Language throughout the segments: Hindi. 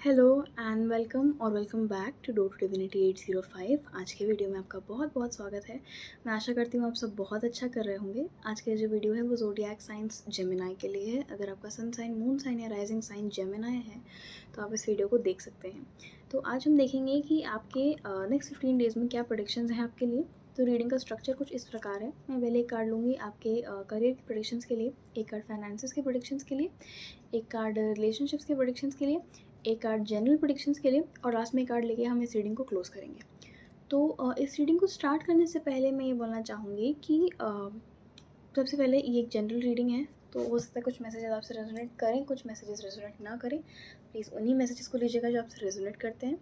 Hello and welcome back to door to divinity 805। आज के वीडियो में आपका बहुत बहुत स्वागत है। मैं आशा करती हूँ आप सब बहुत अच्छा कर रहे होंगे। आज के जो वीडियो है वो ज़ोडिएक साइंस जेमिनी के लिए है। अगर आपका सन साइन, मून साइन या राइजिंग साइन जेमिनी है तो आप इस वीडियो को देख सकते हैं। तो आज हम देखेंगे कि आपके नेक्स्ट 15 डेज़ में क्या प्रेडिक्शंस हैं आपके लिए। तो रीडिंग का स्ट्रक्चर कुछ इस प्रकार है। मैं पहले एक कार्ड लूँगी आपके करियर की प्रेडिक्शंस के लिए, एक कार्ड फाइनेंसेस के प्रेडिक्शंस के लिए, एक कार्ड रिलेशनशिप्स के प्रेडिक्शंस के लिए, एक कार्ड जनरल प्रेडिक्शंस के लिए और लास्ट में एक कार्ड लेके हम इस रीडिंग को क्लोज करेंगे। तो इस रीडिंग को स्टार्ट करने से पहले मैं ये बोलना चाहूँगी कि सबसे पहले ये एक जनरल रीडिंग है, तो हो सकता है कुछ मैसेजेस आपसे रेजोनेट करें, कुछ मैसेजेस रेजोनेट ना करें। प्लीज़ उन्हीं मैसेजेस को लीजिएगा जो आपसे रेजोनेट करते हैं।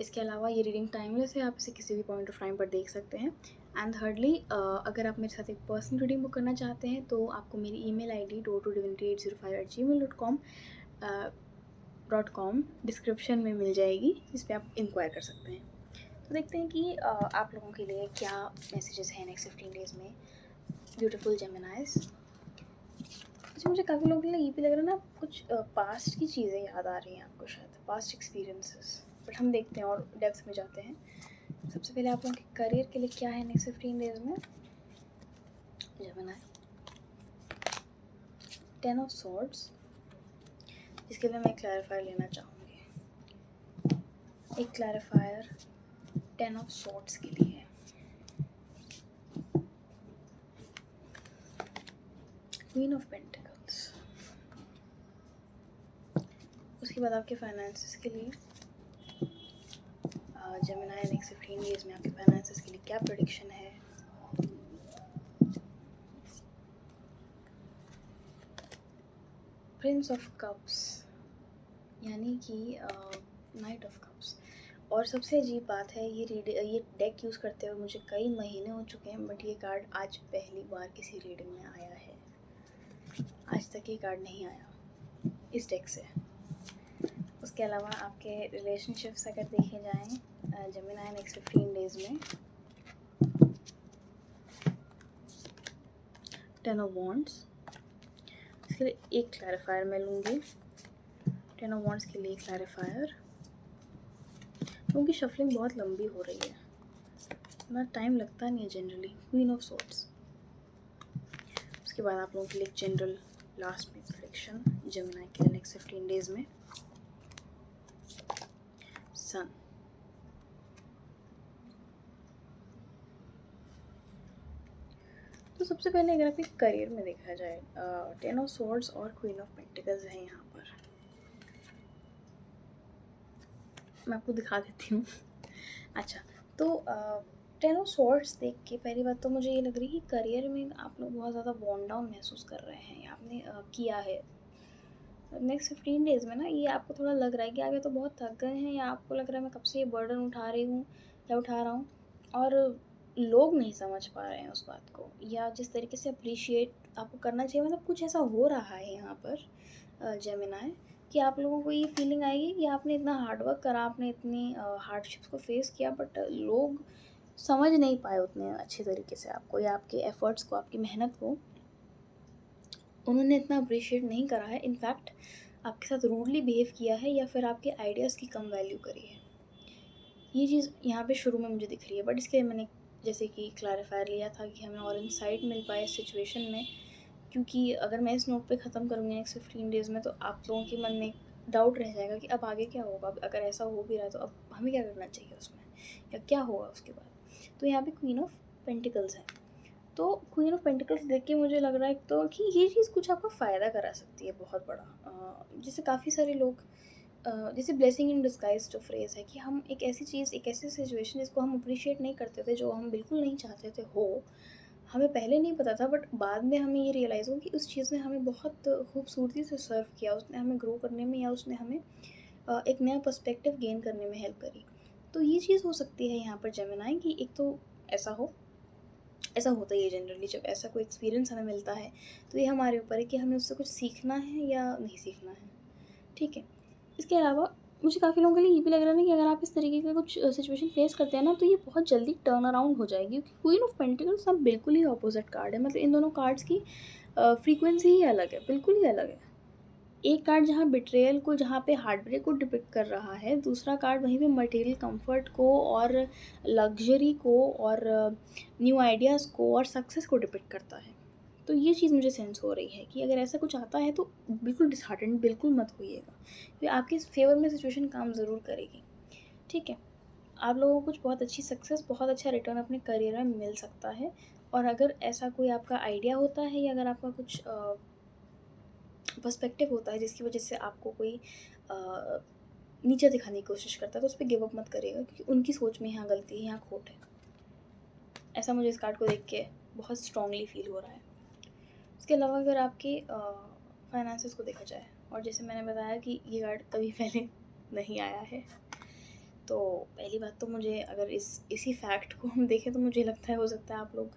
इसके अलावा ये रीडिंग टाइमलेस है, आप इसे किसी भी पॉइंट ऑफ टाइम पर देख सकते हैं। एंड थर्डली, अगर आप मेरे साथ एक पर्सनल रीडिंग बुक करना चाहते हैं तो आपको मेरी ईमेल आईडी door2divinity805@gmail.com डिस्क्रिप्शन में मिल जाएगी, जिस पे आप इंक्वायर कर सकते हैं। तो देखते हैं कि आप लोगों के लिए क्या मैसेजेस हैं नेक्स्ट 15 डेज़ में, ब्यूटीफुल जेमिनाइज। अच्छा, मुझे काफ़ी लोगों के लिए ये भी लग रहा है ना, कुछ पास्ट की चीज़ें याद आ रही हैं आपको, शायद पास्ट एक्सपीरियंसेस, बट हम देखते हैं और डेप्थ में जाते हैं। सबसे पहले आप लोगों के करियर के लिए क्या है नेक्स्ट 15 डेज़ में जेमिनाई। 10 ऑफ सॉर्ड्स, जिसके लिए मैं क्लैरिफायर लेना चाहूँगी। एक क्लैरिफायर 10 ऑफ सॉर्ड्स के लिए, क्वीन ऑफ पेंटिकल्स। उसके बाद आपके फाइनेंसेस के लिए जेमिनाई नेक्स्ट 15 डेज़ में आपके फाइनेंसेस के लिए क्या प्रेडिक्शन है। प्रिंस ऑफ कप्स, यानी कि नाइट ऑफ कप्स। और सबसे अजीब बात है, ये डेक यूज़ करते हुए मुझे कई महीने हो चुके हैं, बट ये कार्ड आज पहली बार किसी रीडिंग में आया है। आज तक ये कार्ड नहीं आया इस डेक से। उसके अलावा आपके रिलेशनशिप्स अगर देखे जाएँ जेमिनाई नेक्स्ट 15 डेज़ में, 10 ऑफ वॉन्ड्स, इसके लिए एक क्लैरिफायर मैं लूँगी। 10 ऑफ वॉन्ड्स के लिए क्लैरिफायर, क्योंकि शफलिंग बहुत लंबी हो रही है, इतना टाइम लगता नहीं है जनरली। Queen of swords. उसके बाद आप लोगों के लिए जनरल लास्ट में प्रेडिक्शन जेमिनाई के लिए नेक्स्ट 15 डेज़ में, सन। तो सबसे पहले अगर आपके करियर में देखा जाए, 10 ऑफ सॉर्ड्स और क्वीन ऑफ पेंटिकल्स हैं यहाँ पर। मैं आपको दिखा देती हूँ। अच्छा, तो 10 ऑफ सॉर्ड्स देख के पहली बात तो मुझे ये लग रही है कि करियर में आप लोग बहुत ज़्यादा वॉर्न डाउन महसूस कर रहे हैं, या आपने किया है नेक्स्ट 15 डेज़ में ना। ये आपको थोड़ा लग रहा है कि आप या तो बहुत थक गए हैं, या आपको लग रहा है मैं कब से ये बर्डन उठा रही हूँ या उठा रहा हूँ, और लोग नहीं समझ पा रहे हैं उस बात को, या जिस तरीके से अप्रिशिएट आपको करना चाहिए, मतलब कुछ ऐसा हो रहा है यहाँ पर जेमिनाई, कि आप लोगों को ये फीलिंग आएगी कि आपने इतना हार्डवर्क करा, आपने इतनी हार्डशिप्स को फेस किया, बट लोग समझ नहीं पाए उतने अच्छे तरीके से आपको, या आपके एफ़र्ट्स को, आपकी मेहनत को उन्होंने इतना अप्रिशिएट नहीं करा है। इनफैक्ट आपके साथ रूडली बिहेव किया है, या फिर आपके आइडियाज़ की कम वैल्यू करी है। ये चीज़ यहाँ पे शुरू में मुझे दिख रही है, बट इसके लिए मैंने जैसे कि क्लैरिफायर लिया था कि हमें और इनसाइट मिल पाए इस सिचुएशन में। क्योंकि अगर मैं इस नोट पे ख़त्म करूँगी नेक्स्ट 15 डेज़ में, तो आप लोगों के मन में एक डाउट रह जाएगा कि अब आगे क्या होगा, अब अगर ऐसा हो भी रहा है तो अब हमें क्या करना चाहिए उसमें, या क्या होगा उसके बाद। तो यहाँ पे क्वीन ऑफ पेंटिकल्स है, तो क्वीन ऑफ पेंटिकल्स देख के मुझे लग रहा है तो कि ये चीज़ कुछ आपका फ़ायदा करा सकती है बहुत बड़ा। जैसे काफ़ी सारे लोग, जैसे ब्लेसिंग इन डिस्गाइज जो फ्रेज़ है, कि हम एक ऐसी चीज़, एक ऐसी सिचुएशन जिसको हम अप्रिशिएट नहीं करते थे, जो हम बिल्कुल नहीं चाहते थे हो, हमें पहले नहीं पता था, बट बाद में हमें ये रियलाइज़ हो कि उस चीज़ ने हमें बहुत खूबसूरती से सर्व किया, उसने हमें ग्रो करने में, या उसने हमें एक नया पर्सपेक्टिव गेन करने में हेल्प करी। तो ये चीज़ हो सकती है यहाँ पर जेमिनाई, कि एक तो ऐसा हो, ऐसा होता ही है जनरली, जब ऐसा कोई एक्सपीरियंस हमें मिलता है तो ये हमारे ऊपर है कि हमें उससे कुछ सीखना है या नहीं सीखना है। ठीक है। इसके अलावा मुझे काफ़ी लोगों के लिए ये भी लग रहा है ना, कि अगर आप इस तरीके का कुछ सिचुएशन फेस करते हैं ना, तो ये बहुत जल्दी टर्न अराउंड हो जाएगी, क्योंकि क्वीन ऑफ पेंटिकल्स अब बिल्कुल ही अपोजिट कार्ड है। मतलब इन दोनों कार्ड्स की फ्रीक्वेंसी ही अलग है, बिल्कुल ही अलग है। एक कार्ड जहाँ बिट्रेयल को, जहाँ पे हार्ट ब्रेक को डिपिक्ट कर रहा है, दूसरा कार्ड वहीं पे मटेरियल कंफर्ट को और लग्जरी को और न्यू आइडियाज़ को और सक्सेस को डिपिक्ट करता है। तो ये चीज़ मुझे सेंस हो रही है कि अगर ऐसा कुछ आता है तो बिल्कुल डिसहार्टेंड बिल्कुल मत होइएगा, क्योंकि आपके फेवर में सिचुएशन काम ज़रूर करेगी। ठीक है, आप लोगों को कुछ बहुत अच्छी सक्सेस, बहुत अच्छा रिटर्न अपने करियर में मिल सकता है। और अगर ऐसा कोई आपका आइडिया होता है या अगर आपका कुछ पर्सपेक्टिव होता है जिसकी वजह से आपको कोई नीचे दिखाने की कोशिश करता है, तो उस पर गिव अप मत करिएगा, क्योंकि उनकी सोच में यहाँ गलती है, यहाँ खोट है। ऐसा मुझे इस कार्ड को देख के बहुत स्ट्रांगली फील हो रहा है। उसके अलावा अगर आपके फाइनेंसेस को देखा जाए, और जैसे मैंने बताया कि ये कार्ड कभी पहले नहीं आया है, तो पहली बात तो मुझे अगर इसी फैक्ट को हम देखें तो मुझे लगता है हो सकता है आप लोग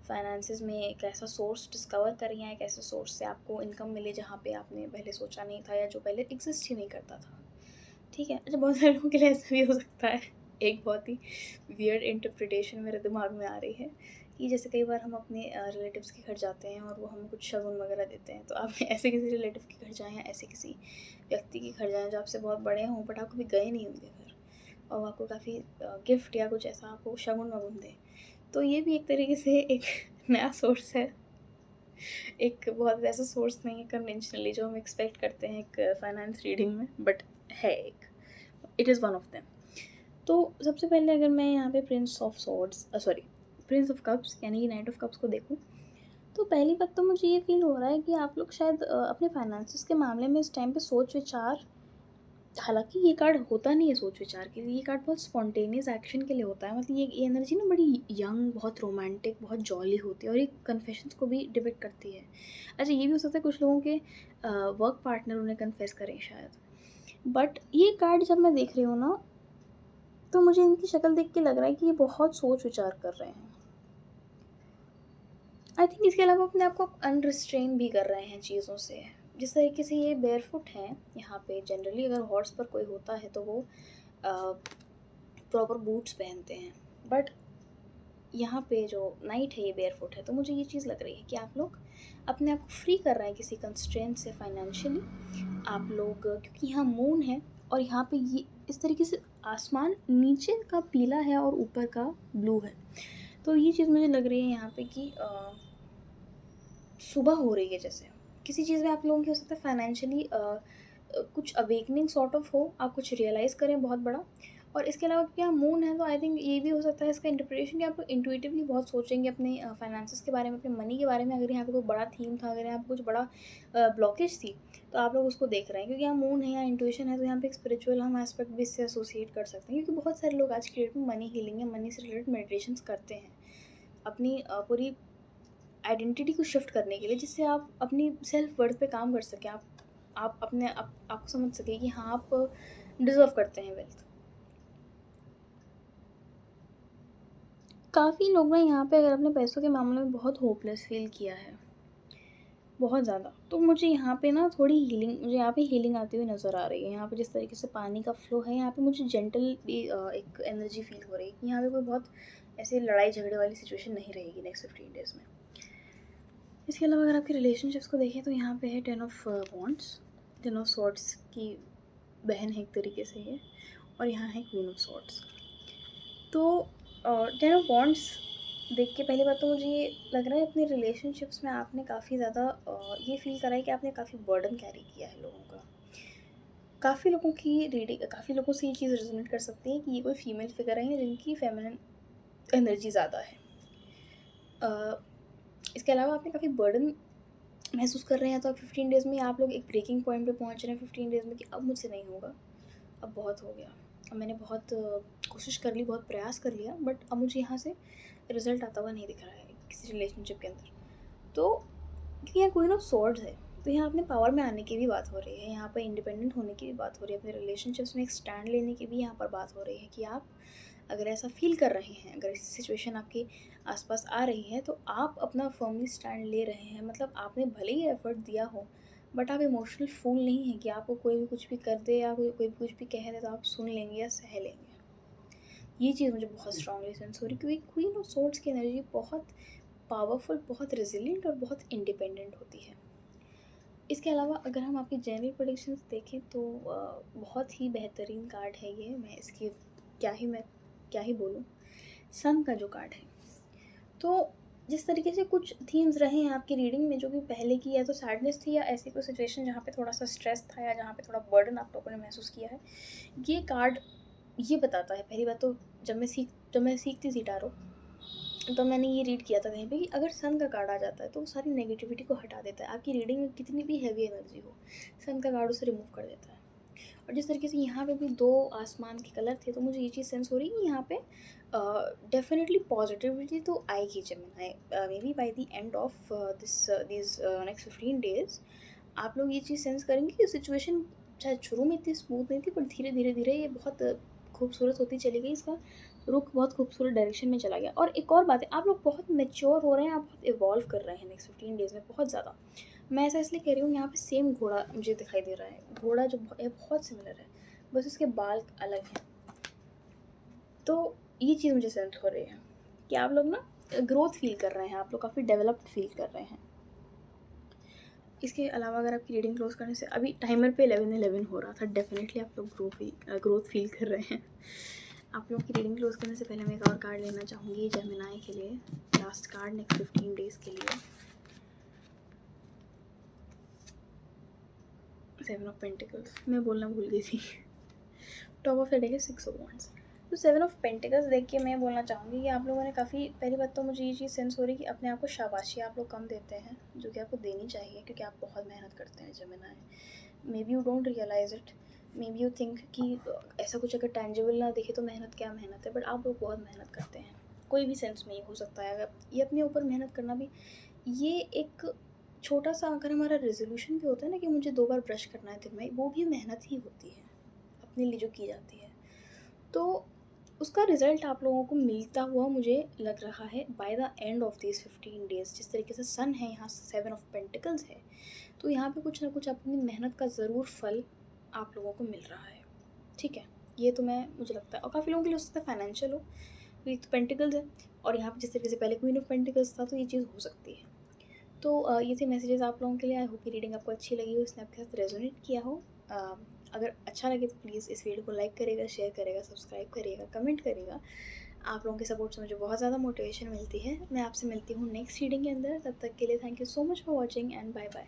फाइनेंसेस में एक ऐसा सोर्स डिस्कवर करें या एक ऐसे सोर्स से आपको इनकम मिले जहाँ पे आपने पहले सोचा नहीं था या जो पहले एग्जिस्ट ही नहीं करता था। ठीक है, अच्छा, बहुत सारे लोगों के लिए ऐसा भी हो सकता है। एक बहुत ही वियर्ड इंटरप्रिटेशन मेरे दिमाग में आ रही है कि जैसे कई बार हम अपने रिलेटिव्स के घर जाते हैं और वो हमें कुछ शगुन वगैरह देते हैं, तो आप ऐसे किसी रिलेटिव के घर जाएँ या ऐसे किसी व्यक्ति के घर जाएँ जो आपसे बहुत बड़े हों बट आप कभी गए नहीं उनके घर, और वो आपको काफ़ी गिफ्ट या कुछ ऐसा आपको शगुन वगुन दें, तो ये भी एक तरीके से एक नया सोर्स है। एक बहुत वैसा सोर्स नहीं है कन्वेंशनली जो हम एक्सपेक्ट करते हैं एक फाइनेंस रीडिंग में, बट है एक, it is one of them. तो सबसे पहले अगर मैं यहाँ पे Prince of swords Prince of cups यानी कि नाइट ऑफ कप्स को देखूँ, तो पहली बात तो मुझे ये फ़ील हो रहा है कि आप लोग शायद अपने फाइनेंसेस के मामले में इस टाइम पे सोच विचार, हालाँकि ये कार्ड होता नहीं है सोच विचार के लिए, ये कार्ड बहुत स्पॉन्टेनियस एक्शन के लिए होता है। मतलब ये एनर्जी ना बड़ी यंग, बहुत रोमांटिक, बहुत जॉली होती है और ये कन्फेशंस को भी डिपिक्ट करती है। अच्छा, ये भी हो सकता है कुछ लोगों के वर्क पार्टनर उन्हें कन्फेस करें शायद। बट ये कार्ड जब मैं देख रही हूँ ना, तो मुझे इनकी शक्ल देख के लग रहा है कि ये बहुत सोच विचार कर रहे हैं। आई थिंक इसके अलावा अपने आप को अनरिस्ट्रेन भी कर रहे हैं चीज़ों से। जिस तरीके से ये बेयरफुट हैं यहाँ पे, जनरली अगर हॉर्स पर कोई होता है तो वो प्रॉपर बूट्स पहनते हैं, बट यहाँ पे जो नाइट है ये बेयरफुट है, तो मुझे ये चीज़ लग रही है कि आप लोग अपने आप को फ्री कर रहे हैं किसी कंस्ट्रेंट से फाइनेंशियली। आप लोग, क्योंकि यहाँ मून है और यहाँ पे ये इस तरीके से आसमान नीचे का पीला है और ऊपर का ब्लू है, तो ये चीज़ मुझे लग रही है यहाँ पे कि सुबह हो रही है, जैसे किसी चीज़ में आप लोगों की हो सकता है फाइनेंशियली कुछ अवेकनिंग सॉर्ट ऑफ हो, आप कुछ रियलाइज़ करें बहुत बड़ा। और इसके अलावा क्योंकि यहाँ मून है, तो आई थिंक ये भी हो सकता है इसका इंटरप्रिटेशन कि आप इंट्यूटिवली बहुत सोचेंगे अपने फाइनेंसेस के बारे में, अपने मनी के बारे में। अगर यहाँ पे कोई बड़ा थीम था, अगर यहाँ पे कुछ बड़ा ब्लॉकेज थी, तो आप लोग उसको देख रहे हैं, क्योंकि यहाँ मून है, यहाँ इंट्यूशन है, तो यहाँ पे एक स्पिरिचुअल हम एस्पेक्ट भी इससे एसोसिएट कर सकते हैं, क्योंकि बहुत सारे लोग आज की डेट में मनी हीलिंग या मनी से रिलेटेड मेडिटेशंस करते हैं अपनी पूरी आइडेंटिटी को शिफ्ट करने के लिए, जिससे आप अपनी सेल्फ वर्थ पे काम कर सकें, आप अपने आपको समझ सकें कि हाँ, आप डिज़र्व करते हैं वेल्थ। काफ़ी लोग ना यहाँ पे अगर अपने पैसों के मामले में बहुत होपलेस फील किया है, बहुत ज़्यादा, तो मुझे यहाँ पे ना थोड़ी हीलिंग, मुझे यहाँ पे हीलिंग आती हुई नज़र आ रही है। यहाँ पे जिस तरीके से पानी का फ्लो है, यहाँ पे मुझे जेंटल भी एक एनर्जी फील हो रही है कि यहाँ पे कोई बहुत ऐसे लड़ाई झगड़े वाली सिचुएशन नहीं रहेगी नेक्स्ट 15 डेज़ में। इसके अलावा अगर आपके रिलेशनशिप्स को देखें, तो यहाँ पे है 10 ऑफ वॉन्ड्स, 10 ऑफ सॉर्ड्स की बहन है एक तरीके से ये, और यहाँ है क्वीन ऑफ सॉर्ड्स। तो 10 ऑफ वॉन्ड्स देख के पहली बात तो मुझे ये लग रहा है अपने रिलेशनशिप्स में आपने काफ़ी ज़्यादा ये फील करा है कि आपने काफ़ी बर्डन कैरी किया है लोगों का। काफ़ी लोगों की रीडिंग, काफ़ी लोगों से ये चीज़ रेजोनेट कर सकती है कि ये कोई फीमेल फिगर है जिनकी फेमिनिन एनर्जी ज़्यादा है। इसके अलावा आपने काफ़ी बर्डन महसूस कर रहे हैं, तो अब 15 डेज़ में आप लोग एक ब्रेकिंग पॉइंट पे पहुंच रहे हैं 15 डेज़ में कि अब मुझसे नहीं होगा, अब बहुत हो गया, अब मैंने बहुत कोशिश कर ली, बहुत प्रयास कर लिया, बट अब मुझे यहाँ से रिज़ल्ट आता हुआ नहीं दिख रहा है किसी रिलेशनशिप के अंदर। तो क्योंकि यहाँ क्वीन ऑफ स्वॉर्ड्स है, तो यहाँ अपने पावर में आने की भी बात हो रही है, यहाँ पर इंडिपेंडेंट होने की भी बात हो रही है, अपने रिलेशनशिप्स में एक स्टैंड लेने की भी यहाँ पर बात हो रही है कि आप अगर ऐसा फील कर रहे हैं, अगर ऐसी सिचुएशन आपके आसपास आ रही है, तो आप अपना फर्मली स्टैंड ले रहे हैं। मतलब आपने भले ही एफर्ट दिया हो, बट आप इमोशनल फूल नहीं हैं कि आपको कोई भी कुछ भी कर दे या कोई कोई भी कुछ भी कह दे तो आप सुन लेंगे या सह लेंगे। ये चीज़ मुझे बहुत स्ट्रांगली सेंस हो रही, क्योंकि क्वीन ऑफ सोर्ड्स की एनर्जी बहुत पावरफुल, बहुत रेजिलिएंट और बहुत इंडिपेंडेंट होती है। इसके अलावा अगर हम आपकी जनरल प्रेडिक्शंस देखें तो बहुत ही बेहतरीन कार्ड है ये। मैं क्या ही बोलूँ। सन का जो कार्ड है, तो जिस तरीके से कुछ थीम्स रहे हैं आपकी रीडिंग में, जो कि पहले की या तो सैडनेस थी या ऐसी कोई सिचुएशन जहाँ पे थोड़ा सा स्ट्रेस था या जहाँ पे थोड़ा बर्डन आप लोगों ने महसूस किया है, ये कार्ड ये बताता है। पहली बात तो जब मैं सीखती थी टैरो, तो मैंने ये रीड किया था कहीं पे कि अगर सन का कार्ड आ जाता है तो वो सारी नेगेटिविटी को हटा देता है। आपकी रीडिंग में कितनी भी हैवी एनर्जी हो, सन का कार्ड उसे रिमूव कर देता है। और जिस तरीके से यहाँ पे भी दो आसमान के कलर थे, तो मुझे ये चीज़ सेंस हो रही है कि यहाँ पे डेफिनेटली पॉजिटिविटी तो आएगी Gemini. May be by the end of this next 15 days आप लोग ये चीज़ सेंस करेंगे कि सिचुएशन शायद शुरू में इतनी स्मूथ नहीं थी, पर धीरे धीरे धीरे ये बहुत खूबसूरत होती चली गई। इसका रुख बहुत खूबसूरत डायरेक्शन में चला गया। और एक और बात है, आप लोग बहुत मेच्योर हो रहे हैं, आप बहुत इवॉल्व कर रहे हैं नेक्स्ट 15 days में, बहुत ज़्यादा। मैं ऐसा इसलिए कह रही हूँ, यहाँ पे सेम घोड़ा मुझे दिखाई दे रहा है। घोड़ा जो है बहुत सिमिलर है, बस उसके बाल अलग हैं। तो ये चीज़ मुझे सेंस हो रही है कि आप लोग ना ग्रोथ फील कर रहे हैं, आप लोग काफ़ी डेवलप्ड फील कर रहे हैं। इसके अलावा अगर आपकी रीडिंग क्लोज करने से अभी टाइमर पे 11:11 हो रहा था, डेफिनेटली आप लोग ग्रोथ फील कर रहे हैं। आप लोग की रीडिंग क्लोज करने से पहले मैं एक और कार्ड लेना चाहूँगी जेमिनी के लिए, लास्ट कार्ड नेक्स्ट 15 days के लिए। 7 ऑफ पेंटिकल्स मैं बोलना भूल गई थी। टॉप ऑफ द डेक है 6 ऑफ वांड्स। तो 7 ऑफ पेंटिकल्स देख के मैं बोलना चाहूँगी कि आप लोगों ने काफ़ी, पहली बात तो मुझे ये चीज़ सेंस हो रही है कि अपने आप को शाबाशी आप लोग कम देते हैं, जो कि आपको देनी चाहिए, क्योंकि आप बहुत मेहनत करते हैं Gemini. Maybe you don't realise it, maybe you think कि ऐसा कुछ अगर टैंजिबल ना दिखे तो मेहनत क्या मेहनत है, बट आप लोग बहुत मेहनत करते हैं। कोई भी सेंस में ये हो सकता है। अगर ये अपने ऊपर मेहनत करना भी, ये एक छोटा सा अगर हमारा रेजोल्यूशन भी होता है ना कि मुझे 2 बार ब्रश करना है दिन में, वो भी मेहनत ही होती है अपने लिए जो की जाती है। तो उसका रिज़ल्ट आप लोगों को मिलता हुआ मुझे लग रहा है by the end of this 15 days। जिस तरीके से सन है, यहाँ 7 ऑफ पेंटिकल्स है, तो यहाँ पे कुछ ना कुछ अपनी मेहनत का ज़रूर फल आप लोगों को मिल रहा है। ठीक है, ये तो मुझे लगता है। और काफ़ी लोगों के लिए हो सकता है फाइनेंशियल हो, क्योंकि तो पेंटिकल्स है और यहाँ पे जिस तरीके से पहले क्वीन ऑफ पेंटिकल्स था, तो ये चीज़ हो सकती है। तो ये थे मैसेजेस आप लोगों के लिए। आई होप की रीडिंग आपको अच्छी लगी हो, इसने आपके साथ रेजोनेट किया हो। अगर अच्छा लगे तो प्लीज़ इस वीडियो को लाइक करेगा, शेयर करेगा, सब्सक्राइब करिएगा, कमेंट करिएगा। आप लोगों के सपोर्ट से मुझे बहुत ज़्यादा मोटिवेशन मिलती है। मैं आपसे मिलती हूँ नेक्स्ट रीडिंग के अंदर। तब तक के लिए thank you so much for watching and bye bye.